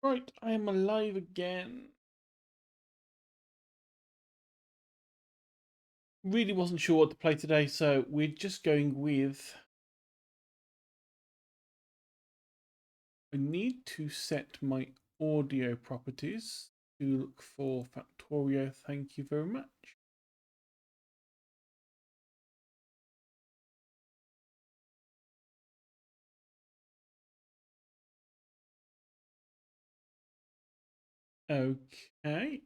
Right, I am alive again. Really wasn't sure what to play today, so we're just going with... I need to set my audio properties to look for Factorio. Thank you very much. Okay.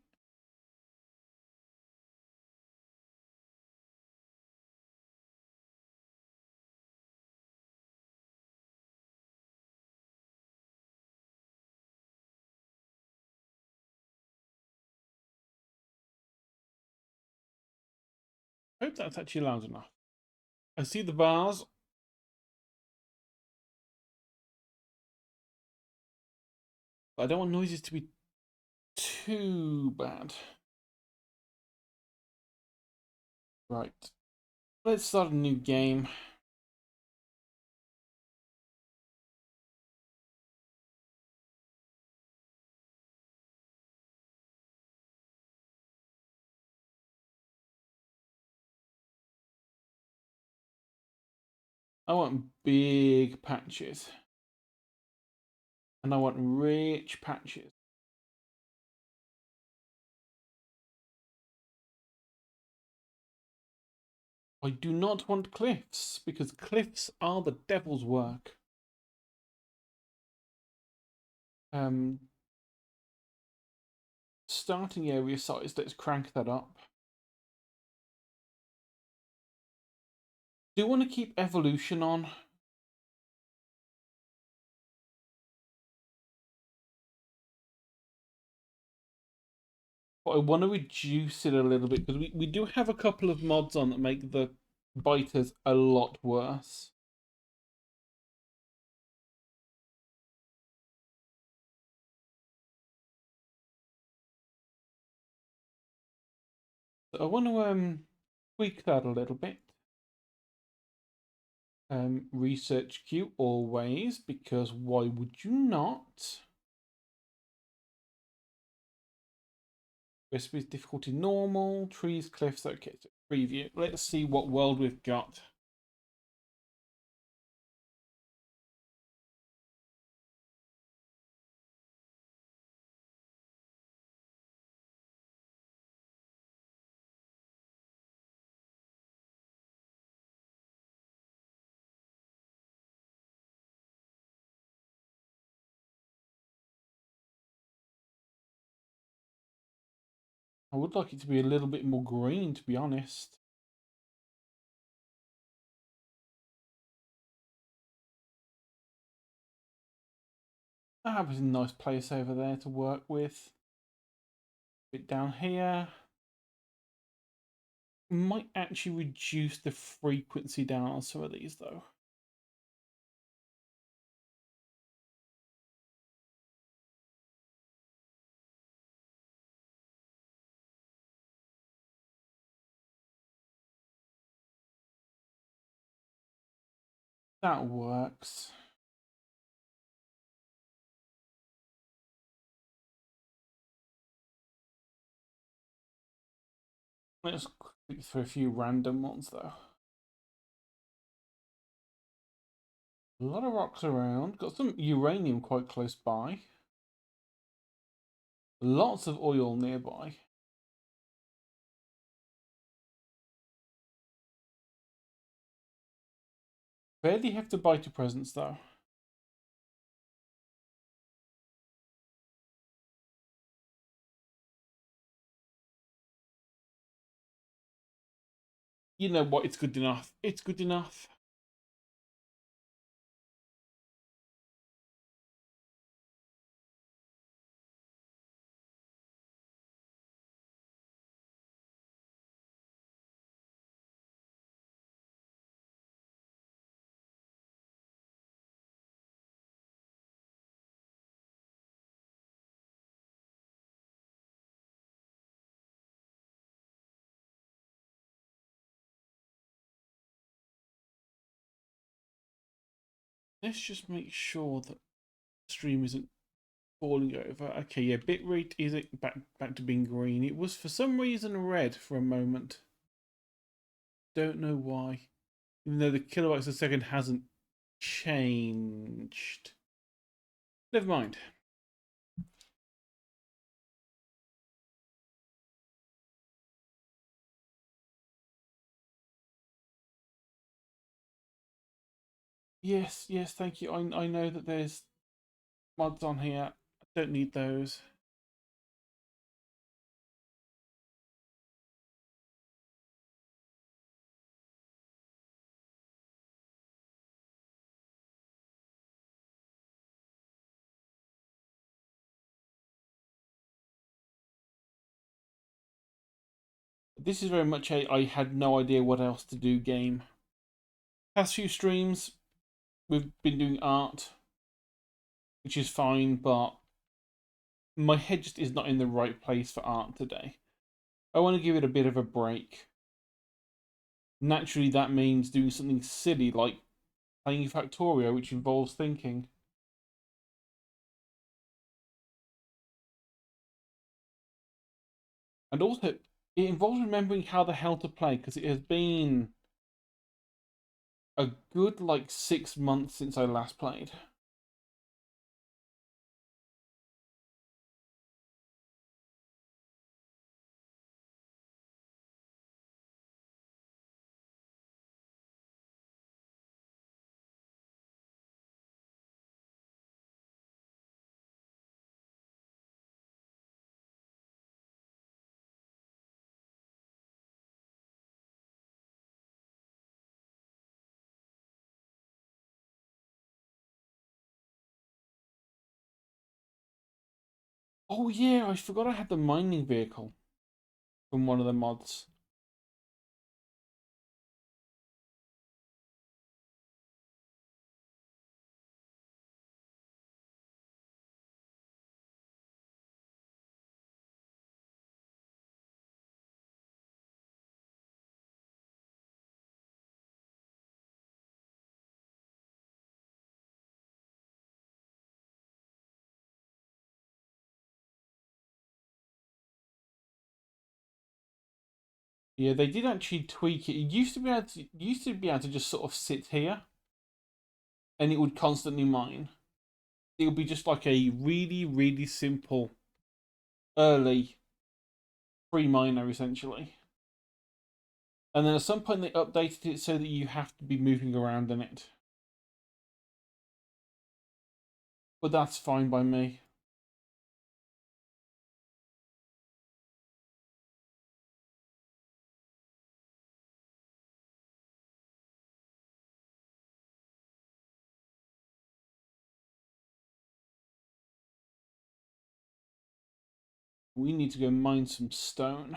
Hope that's actually loud enough. I see the bars. But I don't want noises to be too bad. Right. Let's start a new game. I want big patches. And I want rich patches. I do not want cliffs, because cliffs are the devil's work. Um, Starting area size, let's crank that up. Do you want to keep evolution on? But I want to reduce it a little bit, because we do have a couple of mods on that make the biters a lot worse. So I want to tweak that a little bit. Research queue always, because why would you not? Recipes difficulty normal, trees, cliffs. Okay, so preview. Let's see what world we've got. I would like it to be a little bit more green, to be honest. That was a nice place over there to work with. A bit down here. Might actually reduce the frequency down on some of these, though. That works. Let's click through a few random ones, though. A lot of rocks around. Got some uranium quite close by. Lots of oil nearby. Barely have to buy to presents, though. You know what? It's good enough. It's good enough. Let's just make sure that the stream isn't falling over. Okay, yeah, bitrate isn't back to being green. It was for some reason red for a moment. Don't know why. Even though the kilobytes a second hasn't changed. Never mind. Yes, yes, thank you. I know that there's mods on here. I don't need those. This is very much a I had no idea what else to do game. Past few streams, we've been doing art, which is fine, but my head just is not in the right place for art today. I want to give it a bit of a break. Naturally, that means doing something silly like playing Factorio, which involves thinking. And also, it involves remembering how the hell to play, because it has been a good, like, 6 months since I last played. Oh yeah, I forgot I had the mining vehicle from one of the mods. Yeah, they did actually tweak it. It used to be able to just sort of sit here, and it would constantly mine. It would be just like a really, really simple early free miner essentially. And then at some point they updated it so that you have to be moving around in it. But that's fine by me. We need to go mine some stone.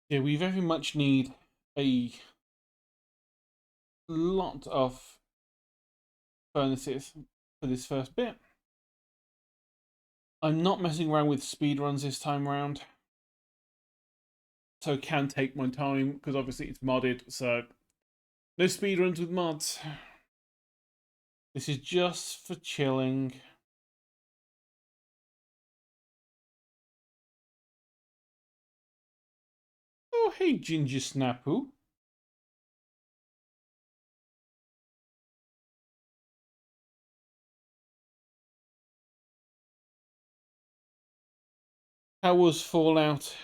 Yeah, we very much need a lot of furnaces for this first bit. I'm not messing around with speedruns this time around. So can take my time, because obviously it's modded, so no speedruns with mods. This is just for chilling. Oh, hey, Ginger Snapu. How was Fallout?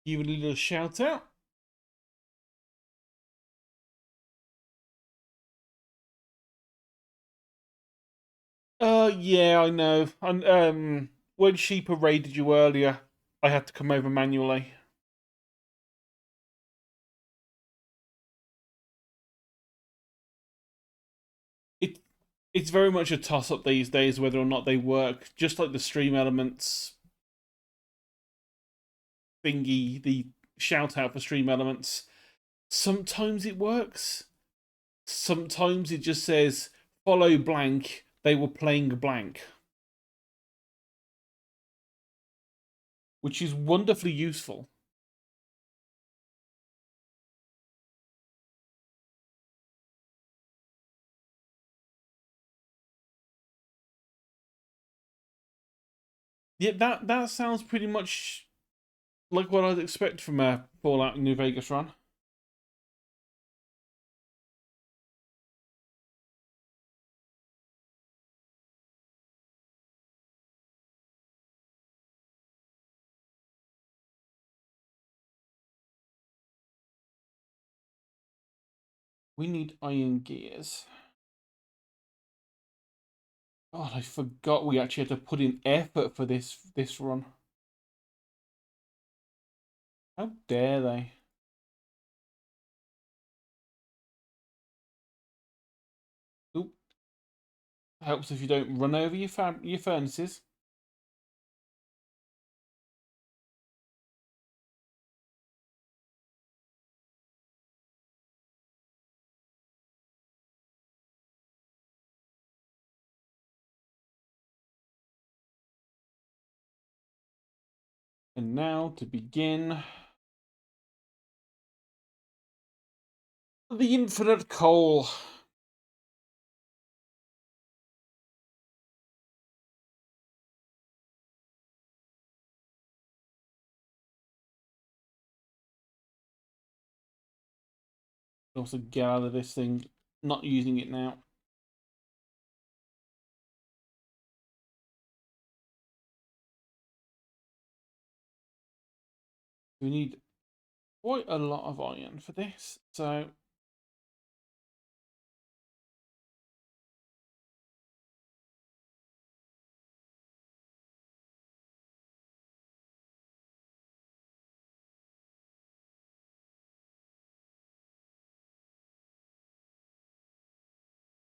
Give it a little shout out. Yeah, I know. And when Sheepa raided you earlier, I had to come over manually. It it's very much a toss up these days whether or not they work. Just like the stream elements thingy, the shout out for stream elements. Sometimes it works. Sometimes it just says follow blank. They were playing blank, which is wonderfully useful. Yeah, that sounds pretty much like what I'd expect from a Fallout New Vegas run. We need iron gears. God, I forgot we actually had to put in effort for this run. How dare they? Oop. Helps if you don't run over your furnaces. And now to begin the infinite coal. Also get out of this thing. Not using it now. We need quite a lot of iron for this, so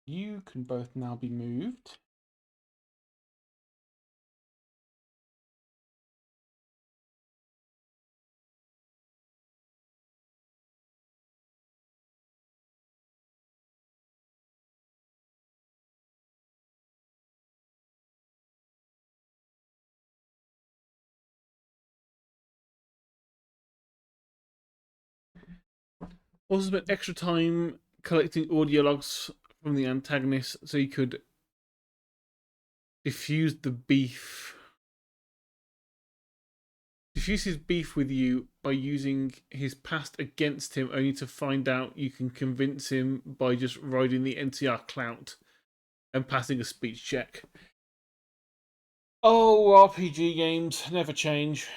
you can both now be moved. Also spent extra time collecting audio logs from the antagonist so you could diffuse the beef. Diffuse his beef with you by using his past against him, only to find out you can convince him by just riding the NTR clout and passing a speech check. Oh, RPG games never change.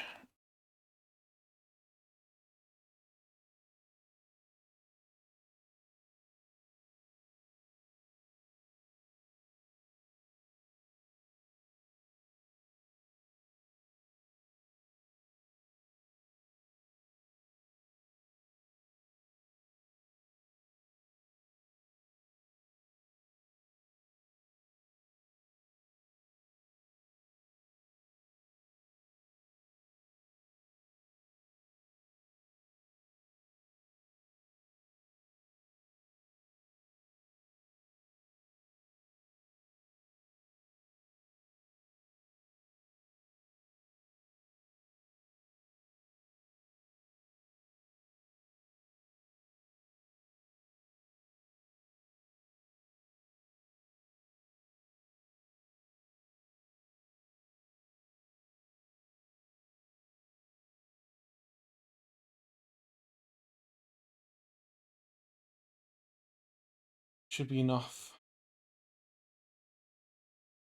Should be enough.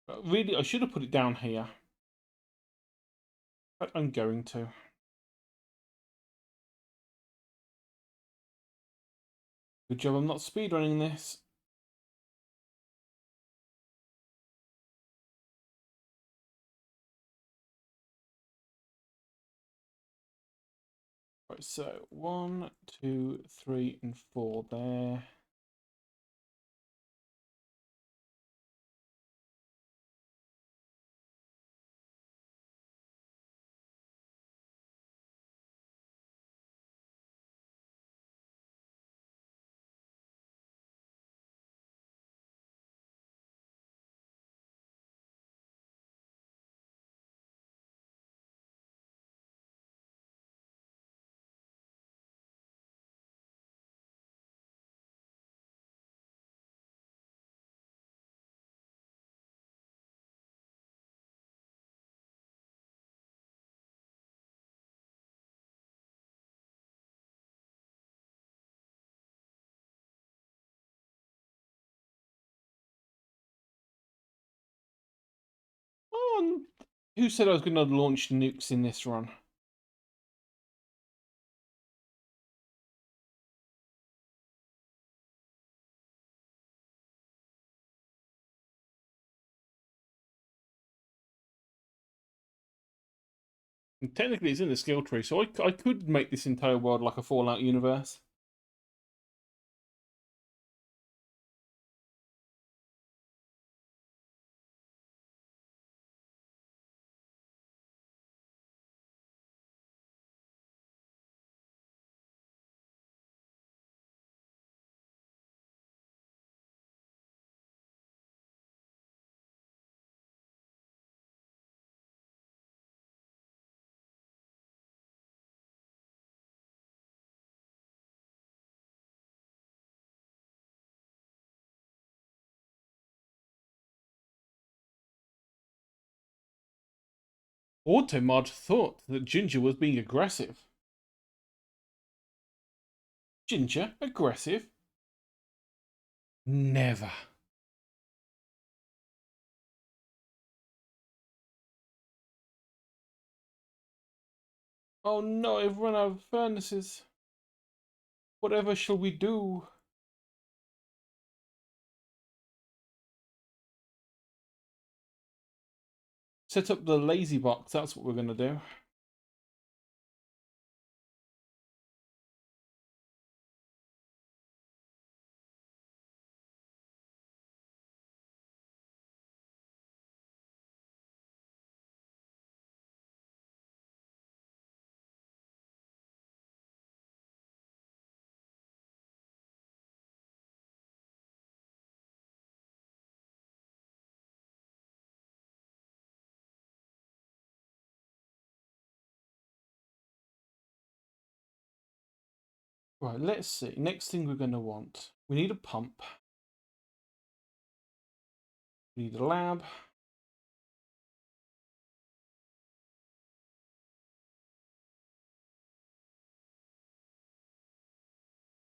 But really, I should have put it down here. But I'm going to. Good job I'm not speedrunning this. Right, so 1, 2, 3, and 4 there. Oh, who said I was going to launch nukes in this run? And technically, it's in the skill tree, so I could make this entire world like a Fallout universe. Automod thought that Ginger was being aggressive. Ginger? Aggressive? Never. Oh no, I've run out of furnaces. Whatever shall we do? Set up the lazy box, that's what we're going to do. Right, let's see. Next thing we're going to want. We need a pump. We need a lab.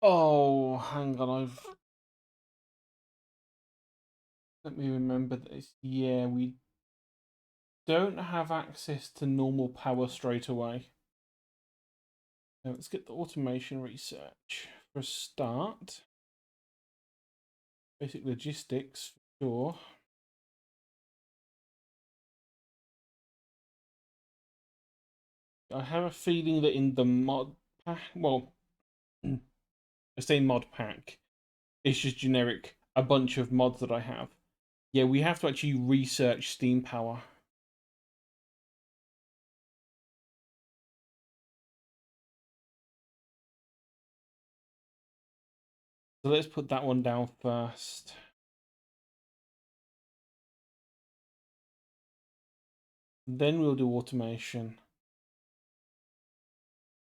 Oh, hang on, let me remember this. Yeah, we don't have access to normal power straight away. Now let's get the automation research. For a start, basic logistics, sure. I have a feeling that in the mod pack, well, I say mod pack, it's just generic, a bunch of mods that I have. Yeah, we have to actually research steam power. So let's put that one down first. Then we'll do automation.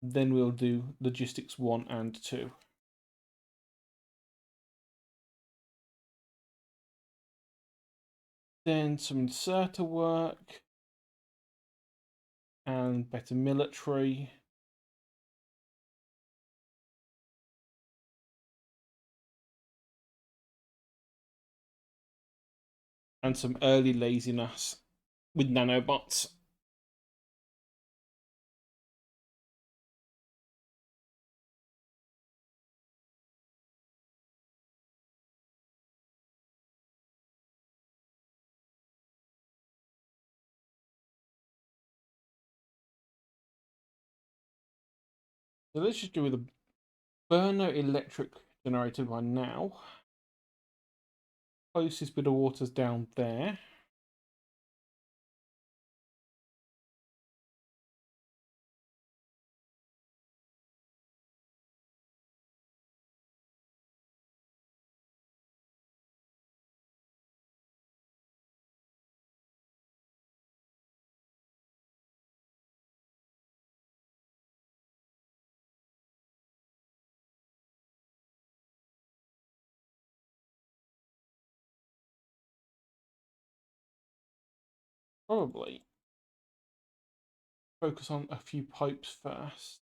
Then we'll do logistics 1 and 2. Then some inserter work and better military. And some early laziness with nanobots. So let's just go with a burner electric generator by now. Closest bit of water's down there. Probably focus on a few pipes first.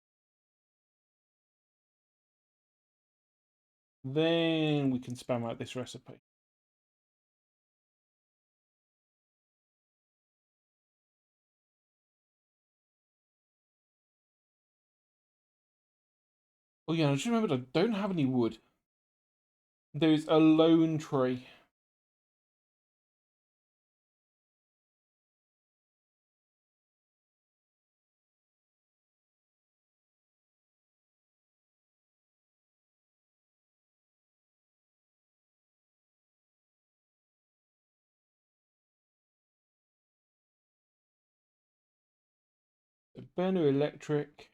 Then we can spam out this recipe. Oh yeah, I just remembered I don't have any wood. There's a lone tree. A burner electric.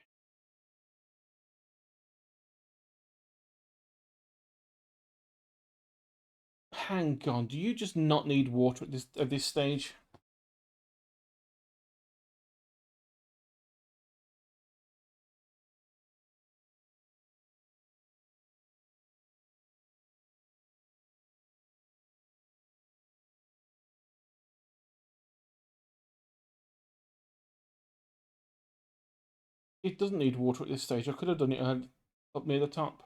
Hang on, do you just not need water at this stage? It doesn't need water at this stage. I could have done it up near the top.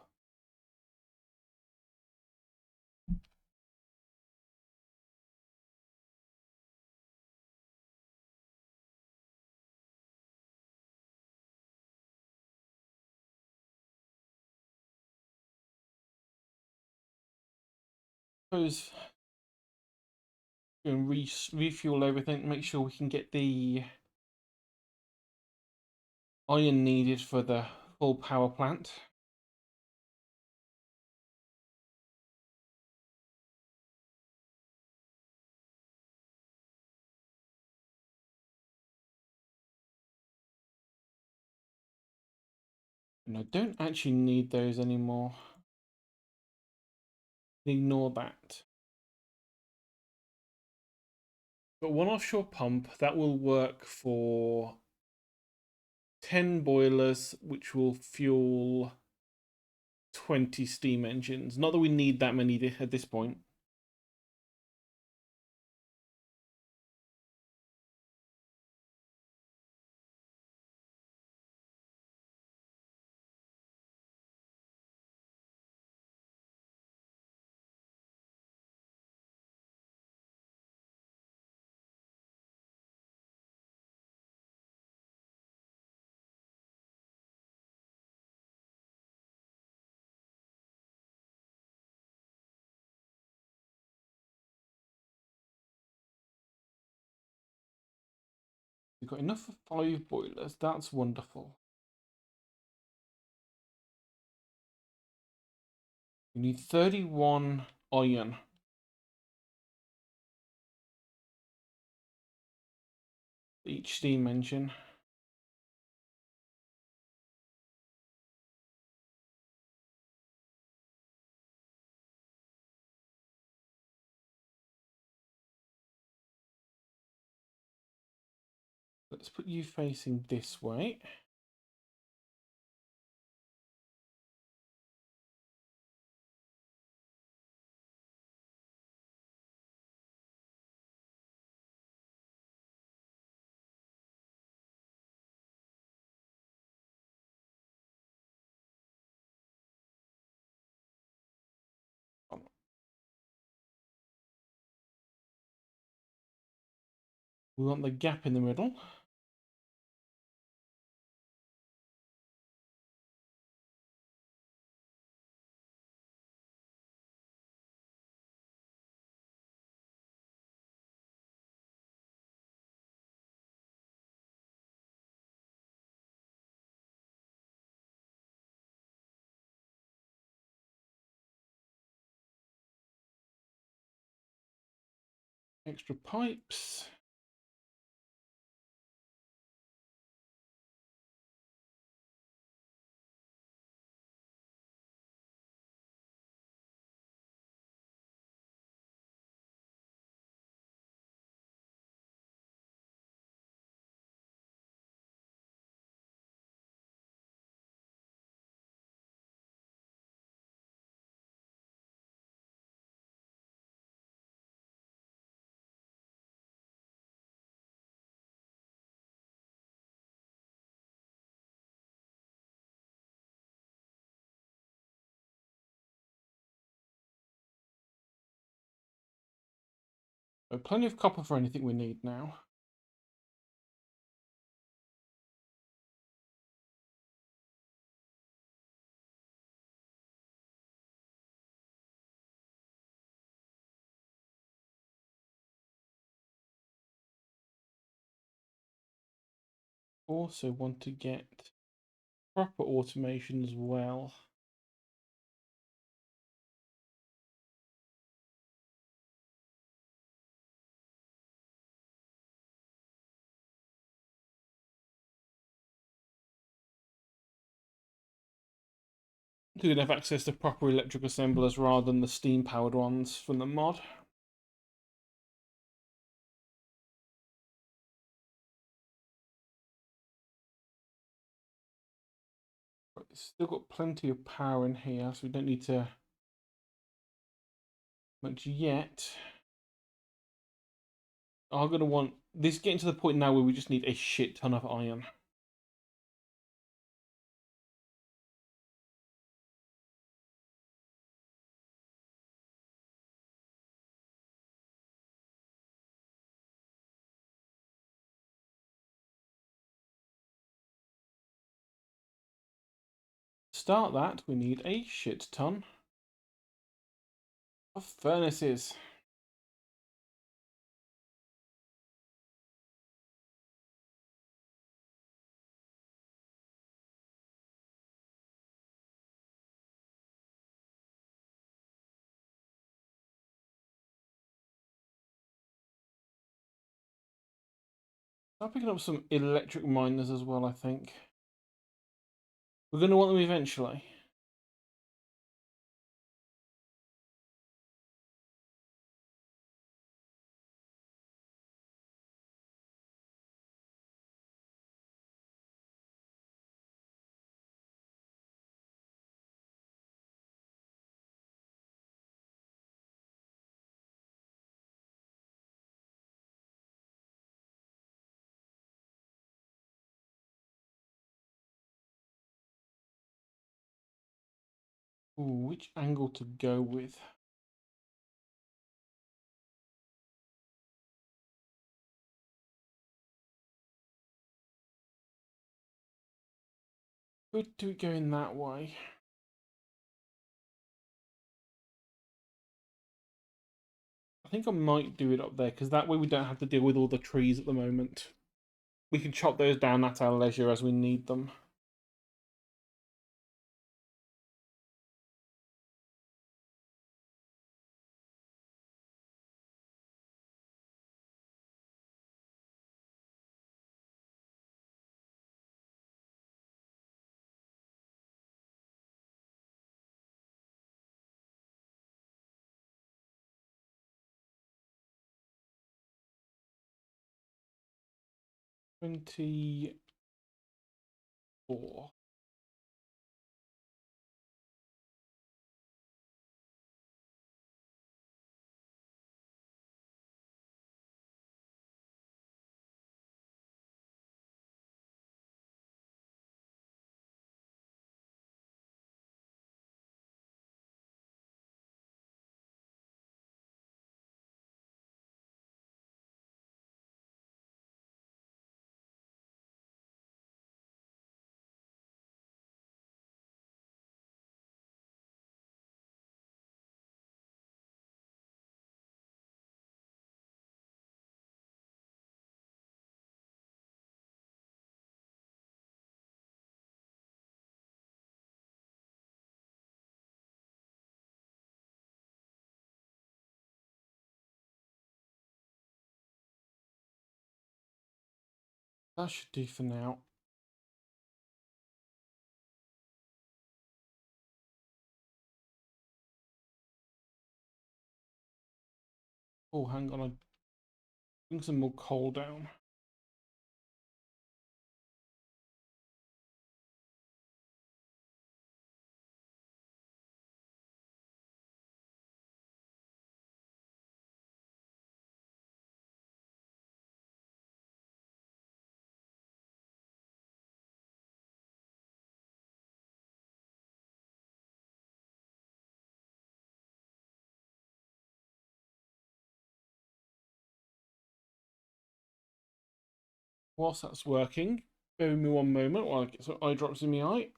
Suppose and refuel everything. Make sure we can get the iron needed for the full power plant. And I don't actually need those anymore. Ignore that. But one offshore pump that will work for 10 boilers, which will fuel 20 steam engines. Not that we need that many at this point. We've got enough for 5 boilers. That's wonderful. We need 31 iron. Each steam engine. Let's put you facing this way. We want the gap in the middle. Extra pipes. Plenty of copper for anything we need now. Also want to get proper automation as well. So we can have access to proper electric assemblers rather than the steam-powered ones from the mod. But it's still got plenty of power in here, so we don't need to much yet. I'm going to want this getting to the point now where we just need a shit ton of iron. To start that, we need a shit ton of furnaces. I'm picking up some electric miners as well, I think. We're going to want them eventually. Ooh, which angle to go with? Could do it going that way. I think I might do it up there, because that way we don't have to deal with all the trees at the moment. We can chop those down at our leisure as we need them. $24. That should do for now. Oh, hang on. I bring some more coal down. Whilst that's working, bear with me one moment while I get some eye drops in my eye.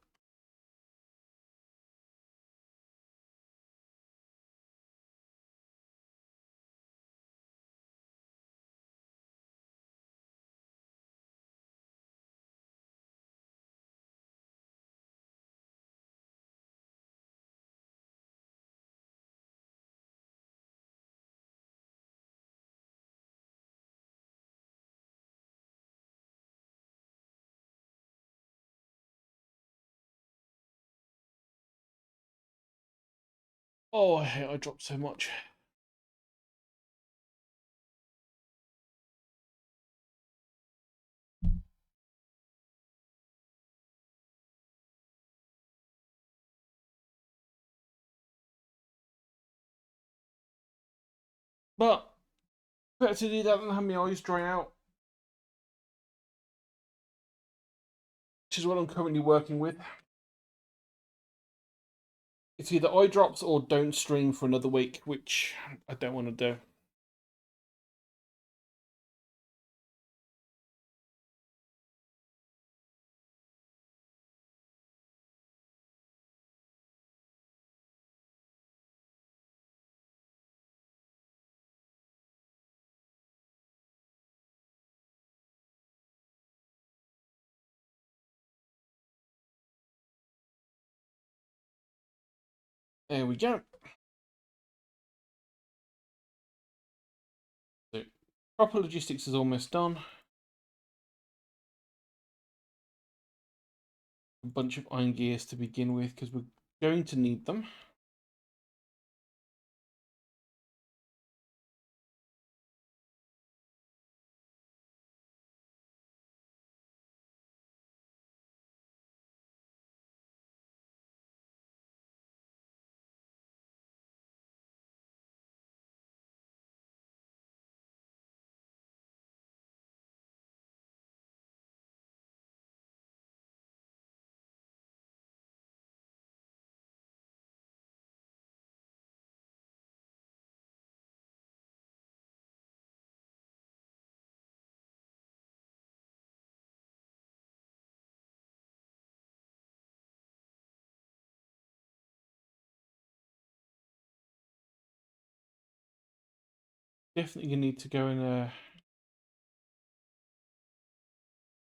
Oh, I hate eye drops so much. But better to do that than have my eyes dry out, which is what I'm currently working with. It's either eye drops or don't stream for another week, which I don't want to do. There we go. So, proper logistics is almost done. A bunch of iron gears to begin with because we're going to need them. Definitely gonna need to go and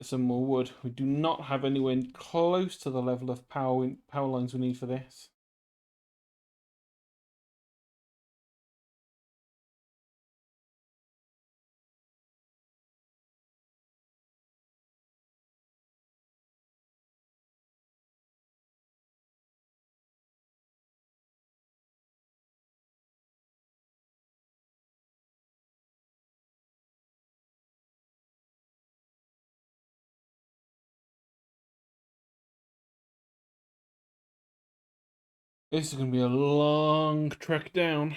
some more wood. We do not have anywhere close to the level of power lines we need for this. This is going to be a long trek down.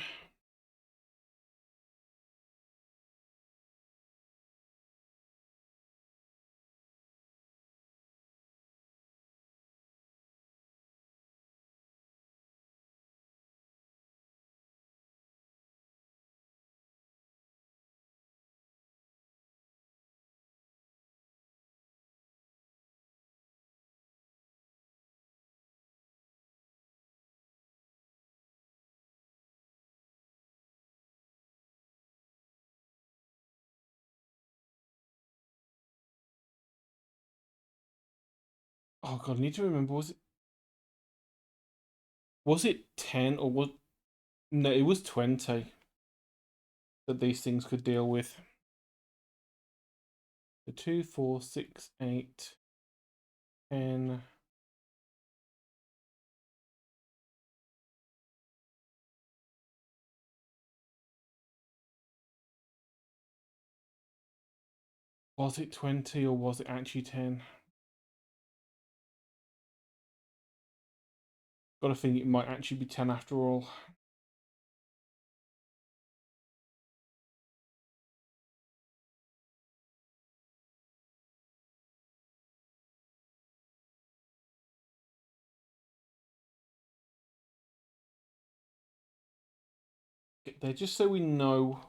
Oh god, I need to remember. Was it 10 or was no? It was 20 that these things could deal with. So 2, 4, 6, 8, 10. Was it 20 or was it actually 10? Got to think it might actually be 10 after all. Get there just so we know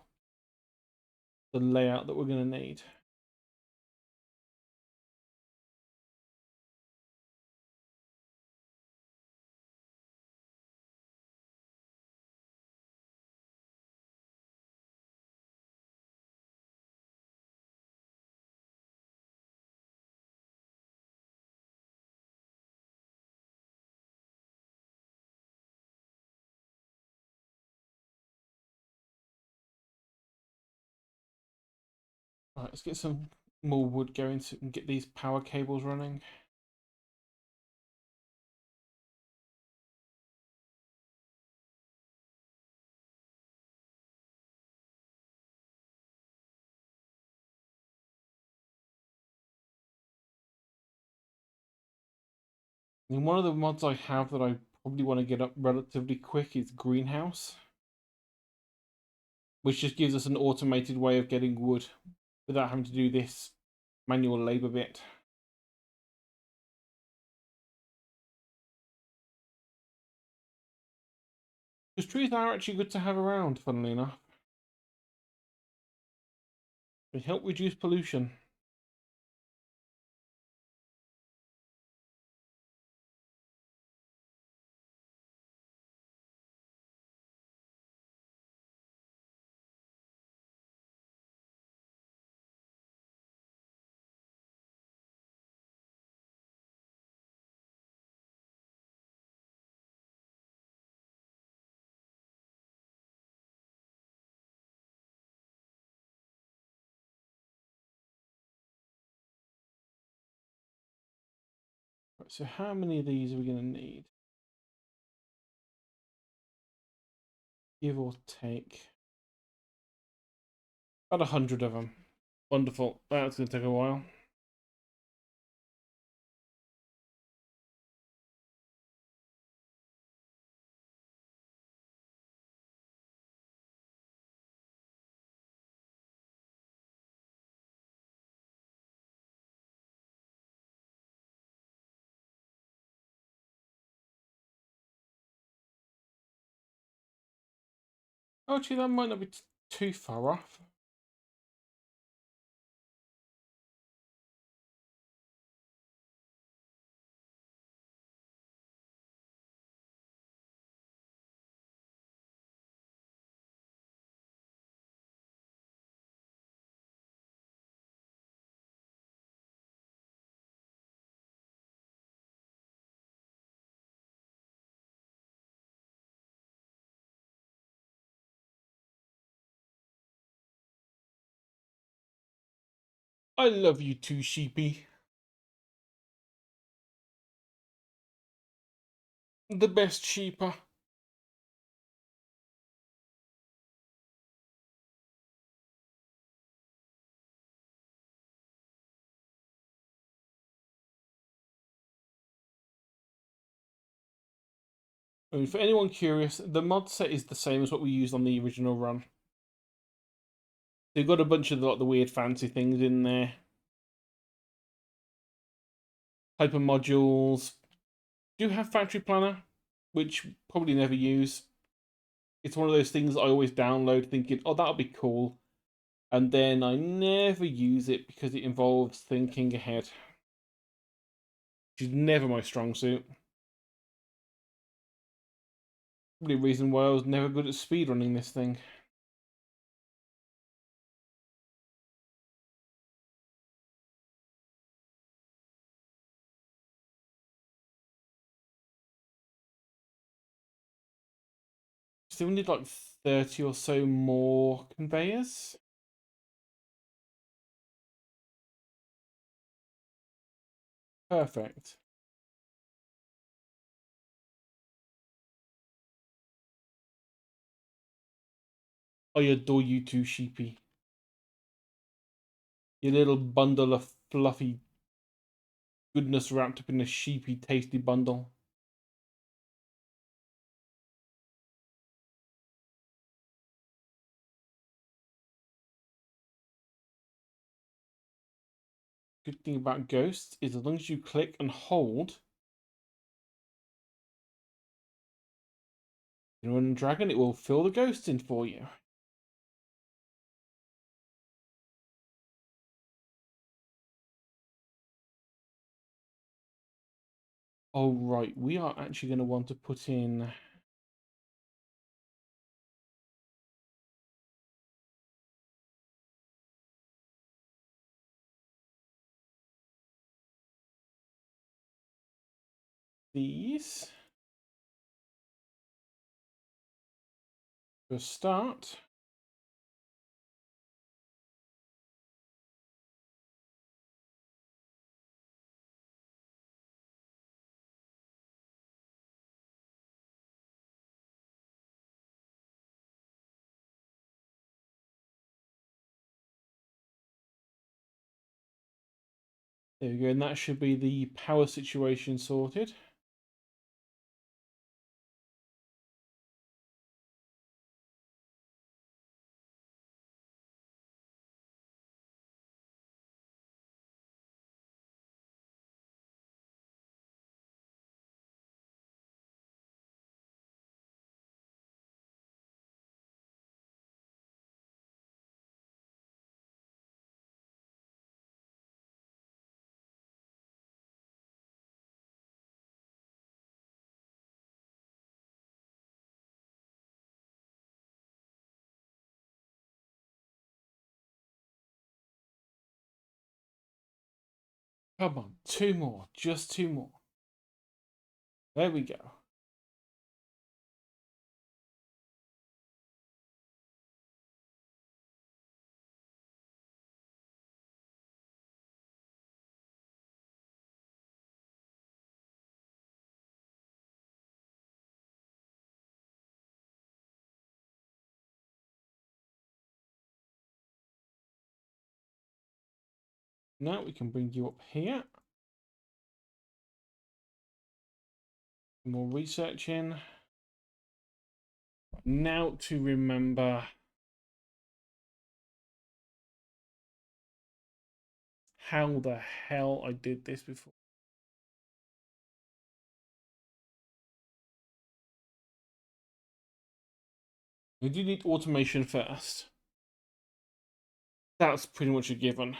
the layout that we're going to need. All right, let's get some more wood going so we can get these power cables running. And one of the mods I have that I probably want to get up relatively quick is Greenhouse, which just gives us an automated way of getting wood without having to do this manual labor bit. Because trees are actually good to have around, funnily enough. They help reduce pollution. Right, so how many of these are we going to need? Give or take. About 100 of them. Wonderful. That's going to take a while. Oh, actually, that might not be too far off. I love you too, sheepy. The best sheeper. I mean, for anyone curious, the mod set is the same as what we used on the original run. They've got a bunch of like the weird fancy things in there. Hyper modules. Do have Factory Planner, which probably never use. It's one of those things I always download thinking, oh, that'll be cool. And then I never use it because it involves thinking ahead, which is never my strong suit. Probably a reason why I was never good at speedrunning this thing. Still need like 30 or so more conveyors. Perfect. I adore you too, Sheepy. Your little bundle of fluffy goodness wrapped up in a sheepy, tasty bundle. Good thing about ghosts is as long as you click and hold, you run dragon, it will fill the ghost in for you. Oh right, we are actually going to want to put in these for a start. There we go, and that should be the power situation sorted. Come on, two more, just two more. There we go. Now we can bring you up here. More researching. Now to remember how the hell I did this before. We do need automation first. That's pretty much a given.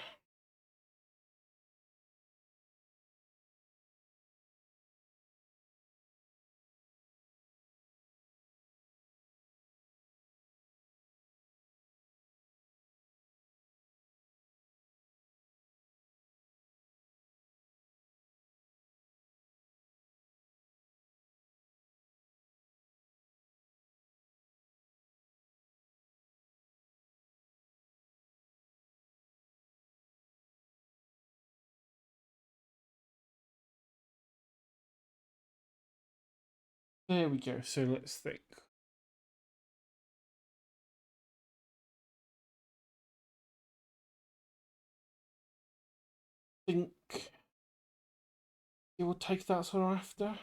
There we go. So let's think. Think it will take that sort of after.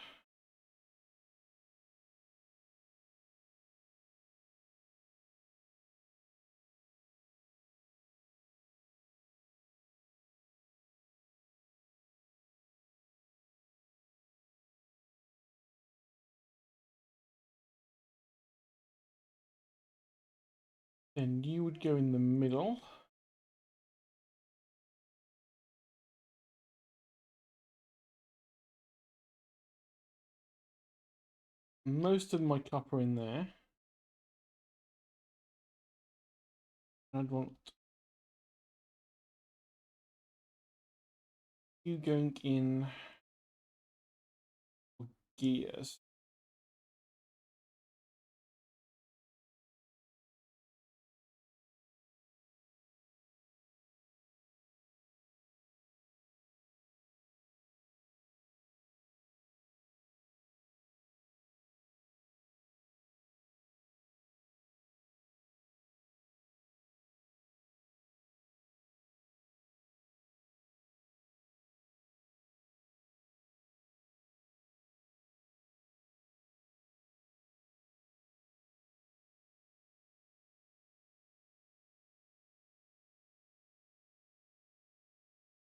Then you would go in the middle. Most of my copper in there. I'd want you going in gears.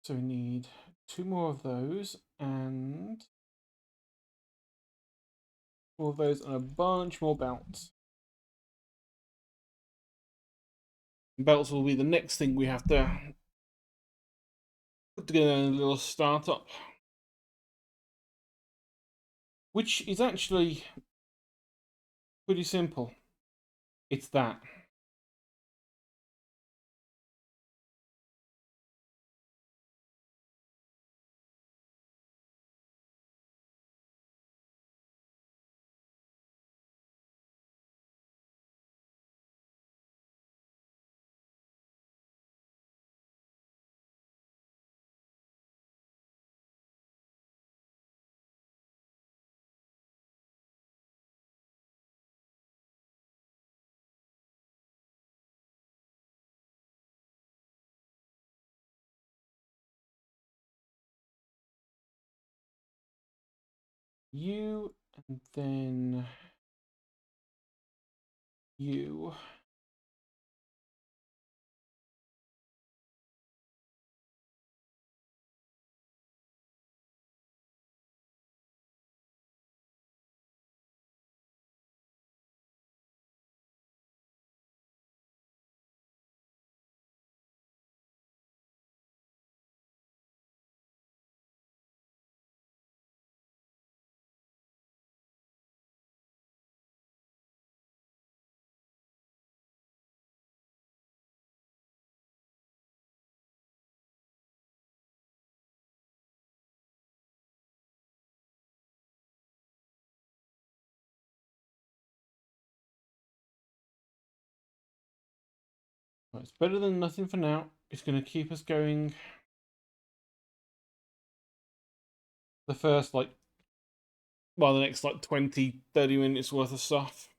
So we need 2 more of those and 4 of those and a bunch more belts. Belts will be the next thing we have to put together in a little startup, which is actually pretty simple. It's that. You, and then you. Well, it's better than nothing for now. It's going to keep us going the first, like, well, the next, like, 20, 30 minutes worth of stuff.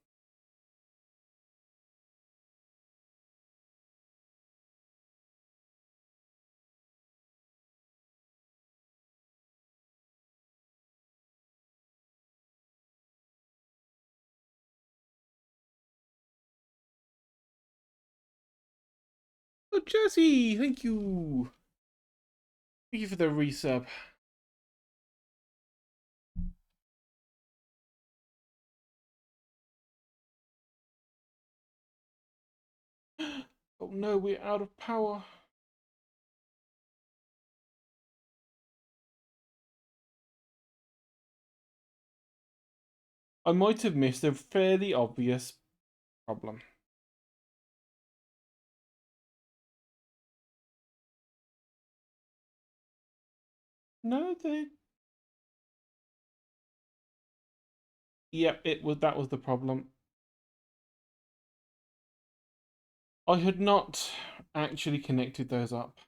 Oh, Jesse, thank you. Thank you for the resub. Oh no, we're out of power. I might have missed a fairly obvious problem. No, they. Yep, that was the problem. I had not actually connected those up.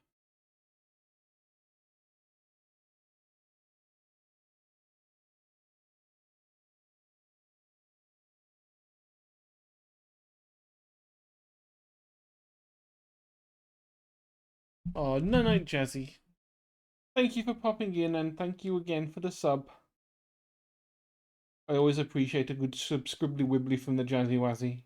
Oh, no, no, Jazzy. Thank you for popping in, and thank you again for the sub. I always appreciate a good subscribbly wibbly from the Jazzy Wazzy.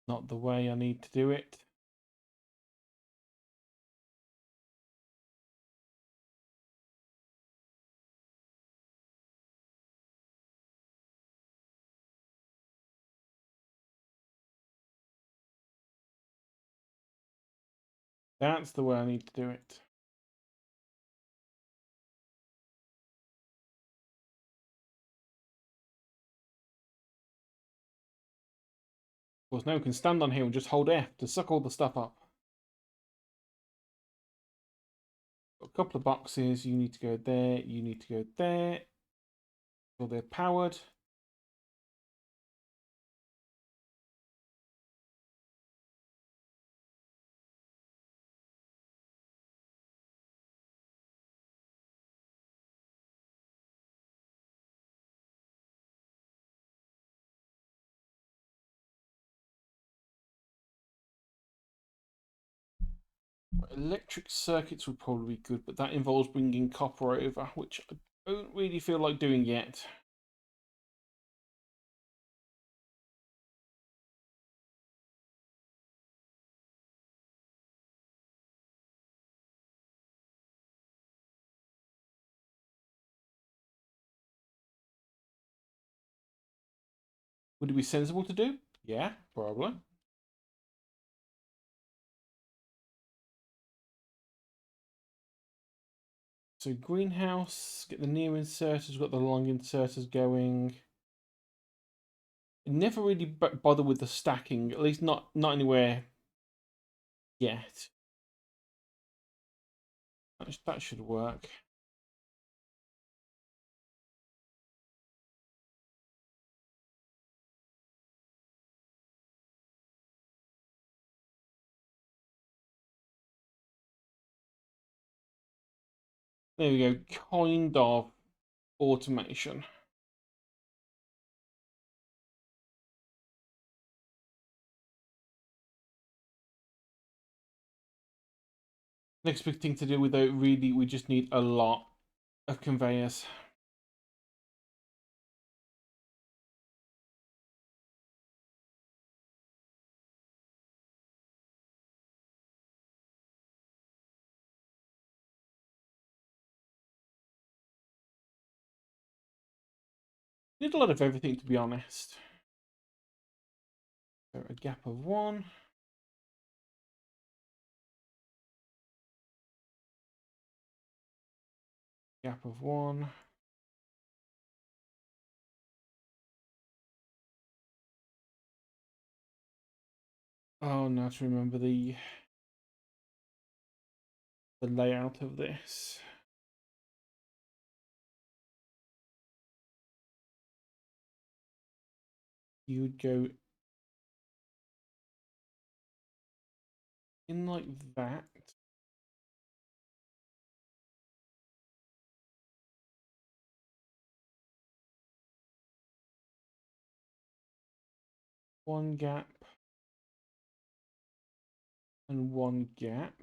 Not the way I need to do it. That's the way I need to do it. Of course, now we can stand on here and just hold F to suck all the stuff up. Got a couple of boxes. You need to go there. You need to go there. So they're powered. Electric circuits would probably be good, but that involves bringing copper over, which I don't really feel like doing yet. Would it be sensible to do? Yeah, probably. So greenhouse, get the near inserters, got the long inserters going. Never really bother with the stacking, at least not anywhere yet. That should work. There we go, kind of automation. Next big thing to do with it, really, we just need a lot of conveyors. Need a lot of everything, to be honest. So a gap of 1. Gap of 1. Oh, now to remember the layout of this. You would go in like that. One gap and one gap.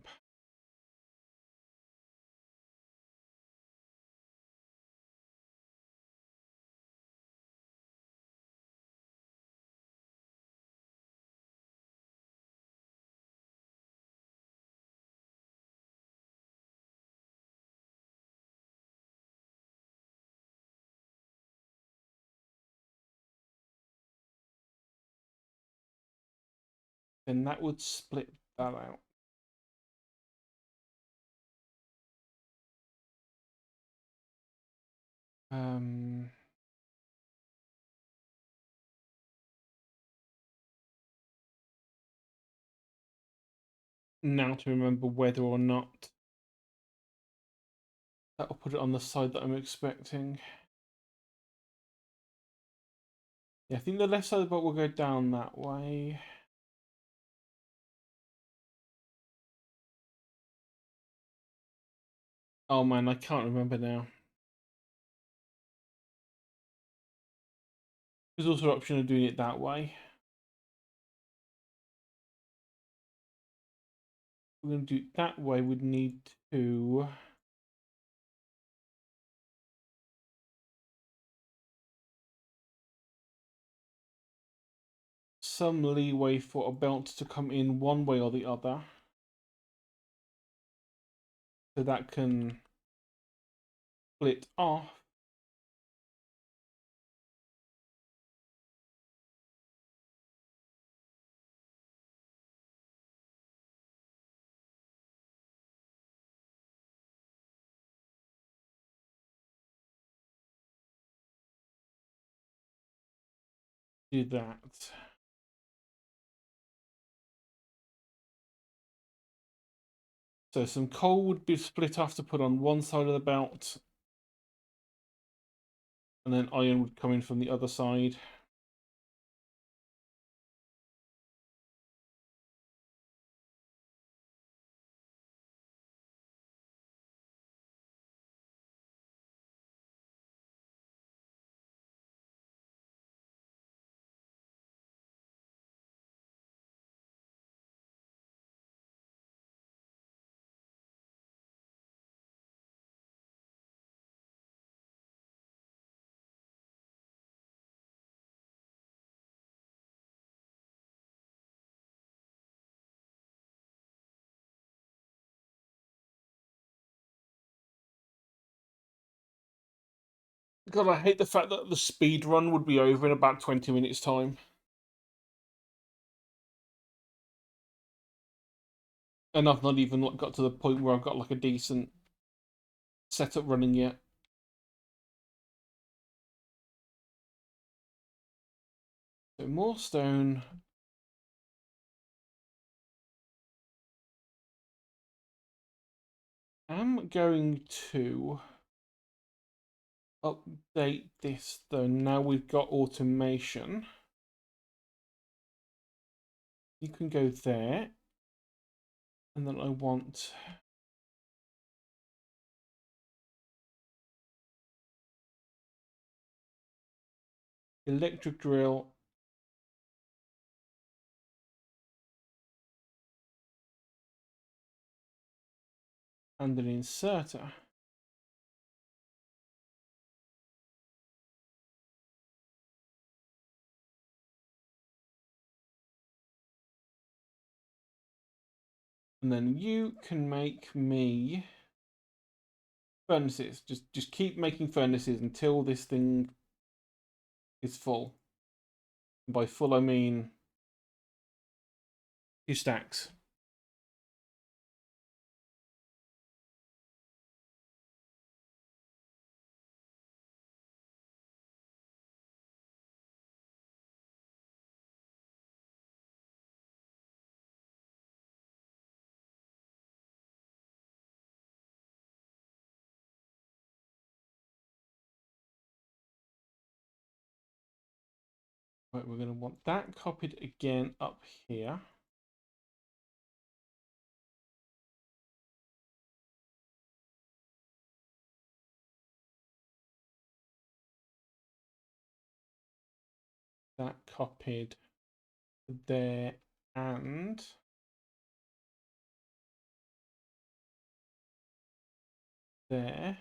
Then that would split that out. Now to remember whether or not that'll put it on the side that I'm expecting. Yeah, I think the left side of the boat will go down that way. Oh man, I can't remember now. There's also an option of doing it that way. We're going to do it that way. We'd need to some leeway for a belt to come in one way or the other, so that can split off. Do that. So some coal would be split off to put on one side of the belt, and then iron would come in from the other side. God, I hate the fact that the speed run would be over in about 20 minutes' time. And I've not even got to the point where I've got like a decent setup running yet. So more stone. I'm going to update this though. Now we've got automation. You can go there. And then I want electric drill and an inserter. And then you can make me furnaces. Just keep making furnaces until this thing is full. And by full I mean 2 stacks. Right, we're going to want that copied again up here. That copied there and there.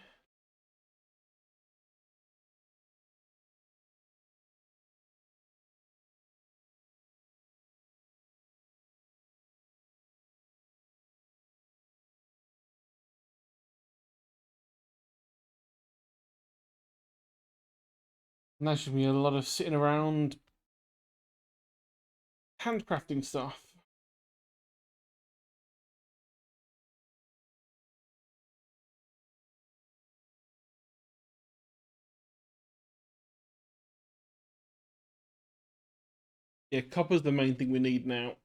And that should be a lot of sitting around handcrafting stuff. Yeah, copper's the main thing we need now.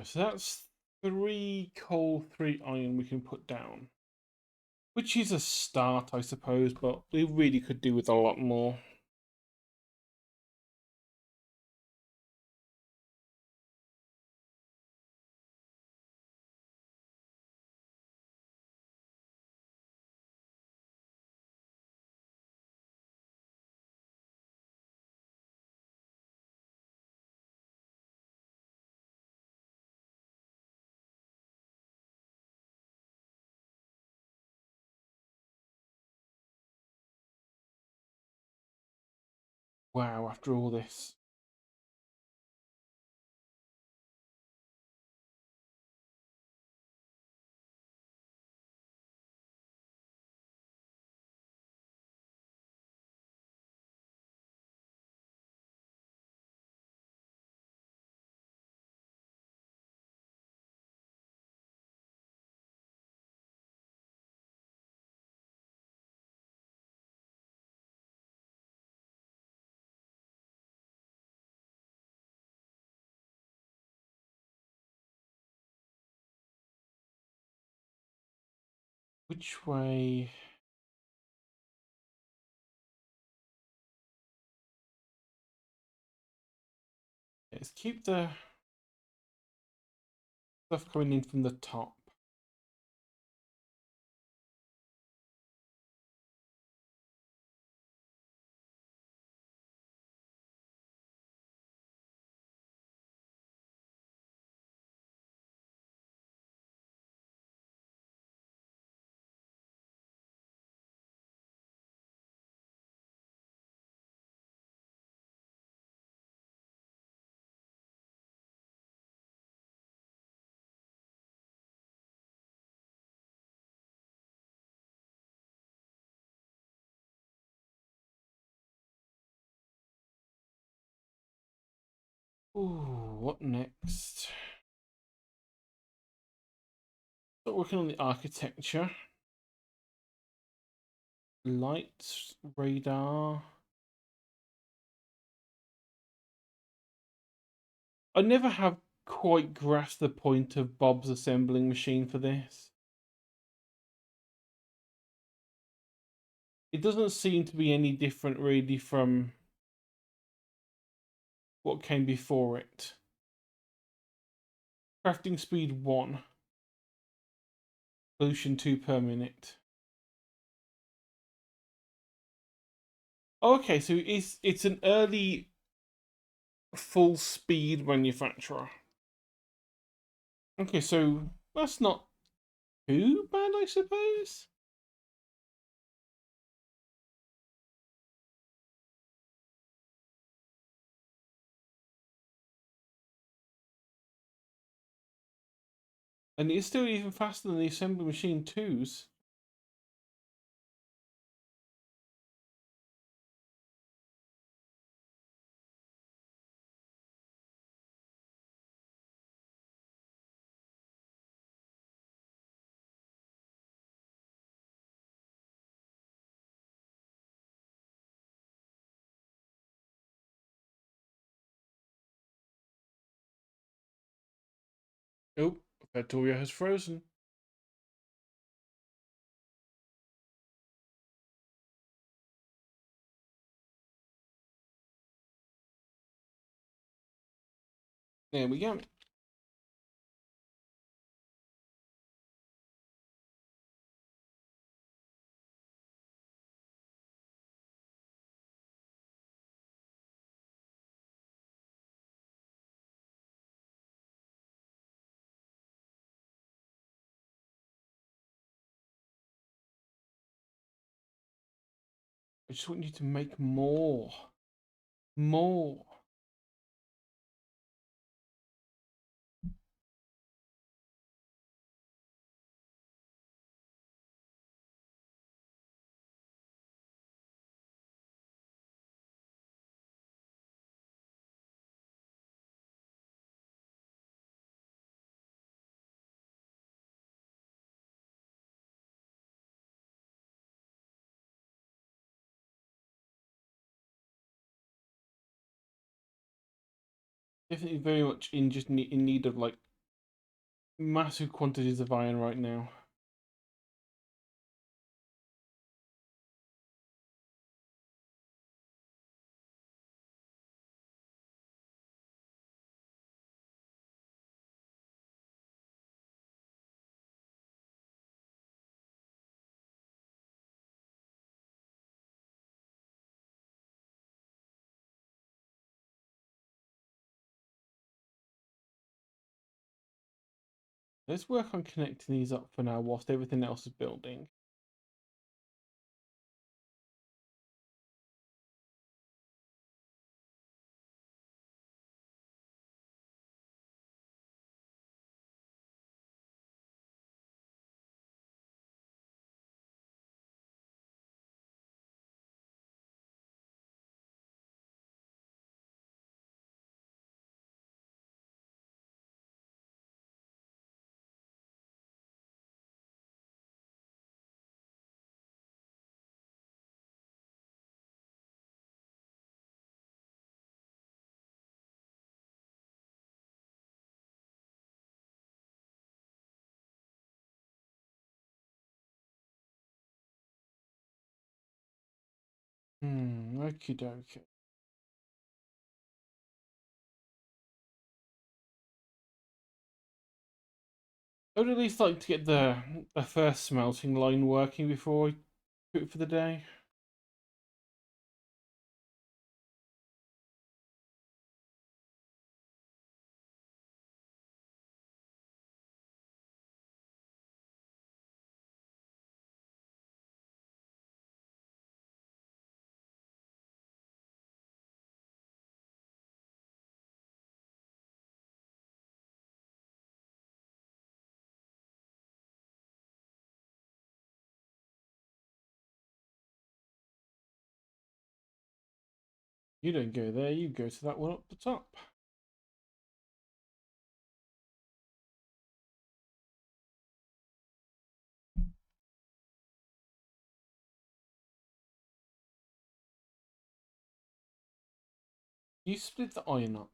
So that's 3 coal, 3 iron we can put down. Which is a start, I suppose, but we really could do with a lot more. Wow, after all this. Which way? Let's keep the stuff coming in from the top. Ooh, what next? Start working on the architecture. Light, radar. I never have quite grasped the point of Bob's assembling machine for this. It doesn't seem to be any different really from what came before it. Crafting speed 1. Pollution 2 per minute. Okay, so it's an early full speed manufacturer. Okay, so that's not too bad, I suppose. And it's still even faster than the assembly machine 2s. Oh, Factorio has frozen. There we go. I just want you to make more. More. Definitely very much in just in need of like massive quantities of iron right now. Let's work on connecting these up for now whilst everything else is building. Okie dokie. I would at least like to get the first smelting line working before I quit for the day. You don't go there, you go to that one up the top. You split the iron up.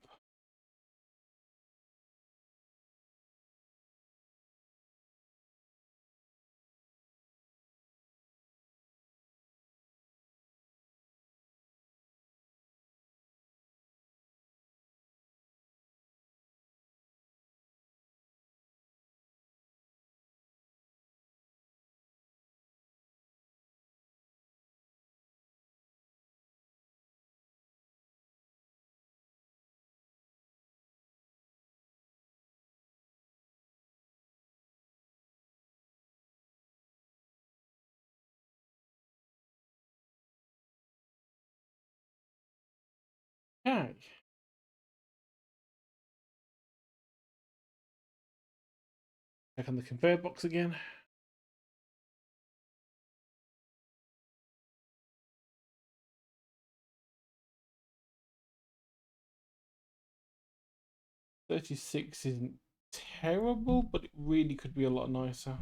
Okay. Back on the conveyor box again. $36 isn't terrible, but it really could be a lot nicer.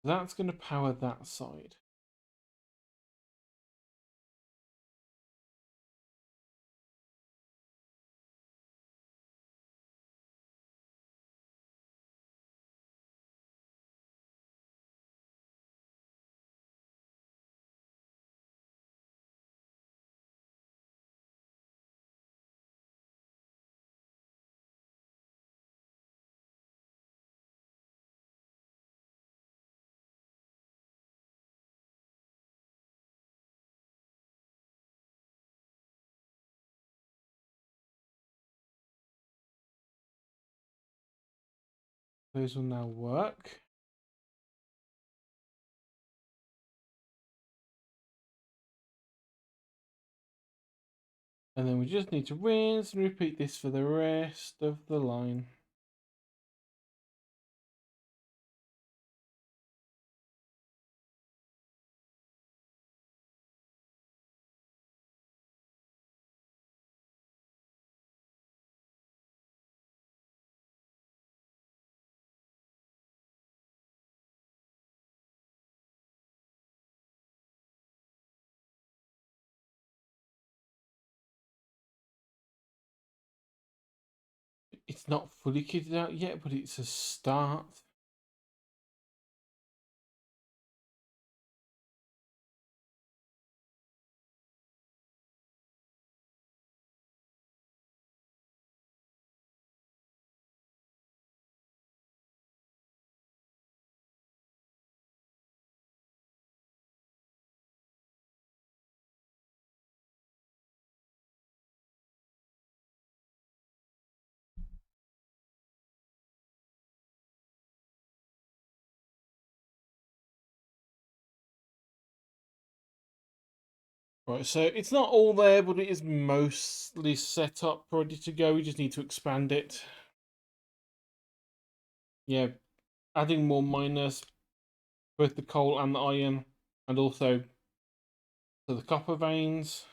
That's going to power that side. Those will now work. And then we just need to rinse and repeat this for the rest of the line. It's not fully kitted out yet, but it's a start. Right, so it's not all there, but it is mostly set up, ready to go. We just need to expand it. Yeah, adding more miners, both the coal and the iron, and also to the copper veins.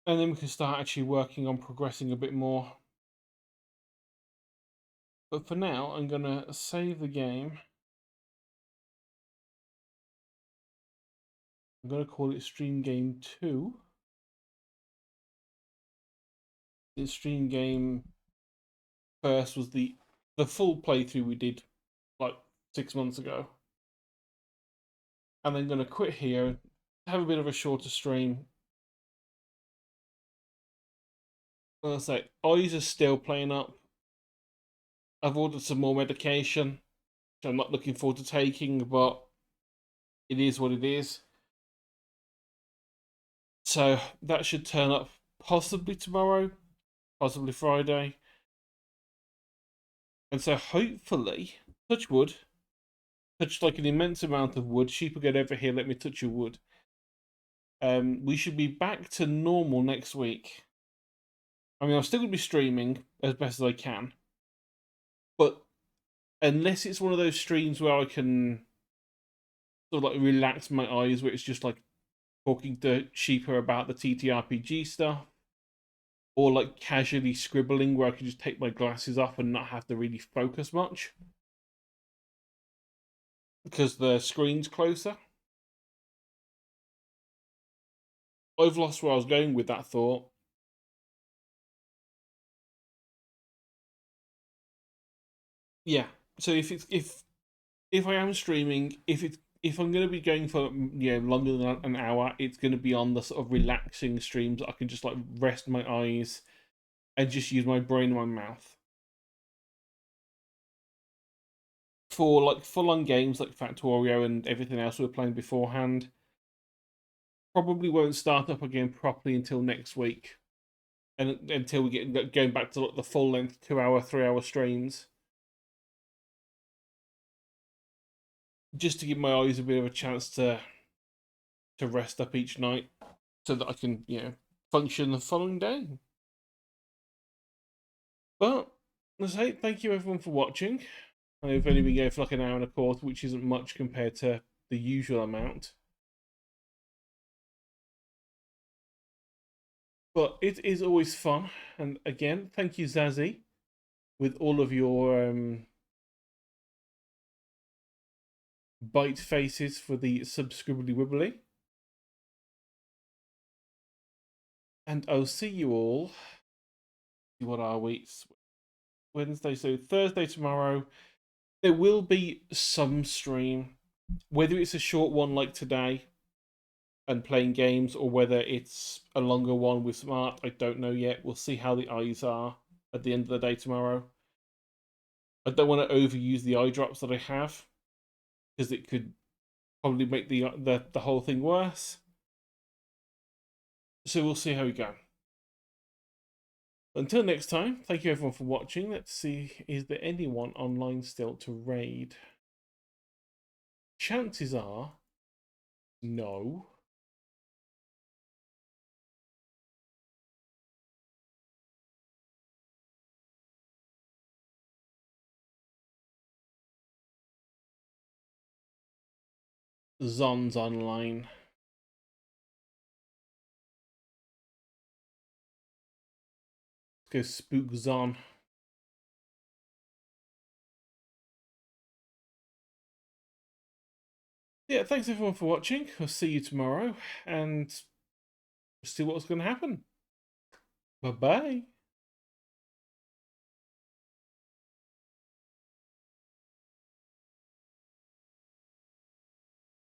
And then we can start actually working on progressing a bit more. But for now, I'm going to save the game. I'm going to call it Stream Game 2. The Stream Game first was the full playthrough we did like 6 months ago. and then going to quit here, have a bit of a shorter stream. I'll say eyes are still playing up. I've ordered some more medication, which I'm not looking forward to taking, but it is what it is. So that should turn up possibly tomorrow, possibly Friday. And so hopefully, touch wood, touch like an immense amount of wood. Sheep will get over here, let me touch your wood. We should be back to normal next week. I mean, I'm still going to be streaming as best as I can. But unless it's one of those streams where I can sort of like relax my eyes, where it's just like talking to Sheepa about the TTRPG stuff, or like casually scribbling where I can just take my glasses off and not have to really focus much because the screen's closer. I've lost where I was going with that thought. Yeah. So if I am streaming, if I'm going to be going for longer than an hour, it's going to be on the sort of relaxing streams. I can just like rest my eyes and just use my brain and my mouth. For like full-on games like Factorio and everything else we were playing beforehand, probably won't start up again properly until next week, and until we get going back to like the full-length 2-hour, 3-hour streams, just to give my eyes a bit of a chance to rest up each night, so that I can function the following day. But let's say thank you everyone for watching. I've only been going for like an hour and a quarter, which isn't much compared to the usual amount. But it is always fun. And again, thank you, Zazie, with all of your bite faces for the subscribbly wibbly. And I'll see you all. What are we? Wednesday, so Thursday tomorrow. There will be some stream, whether it's a short one like today and playing games, or whether it's a longer one with some art. I don't know yet. We'll see how the eyes are at the end of the day tomorrow. I don't want to overuse the eye drops that I have, because it could probably make the whole thing worse. So we'll see how we go. Until next time, thank you everyone for watching. Let's see, is there anyone online still to raid? Chances are, no. Zon's online. Let's go spook Zon. Yeah, thanks everyone for watching. I'll see you tomorrow and see what's going to happen. Bye-bye.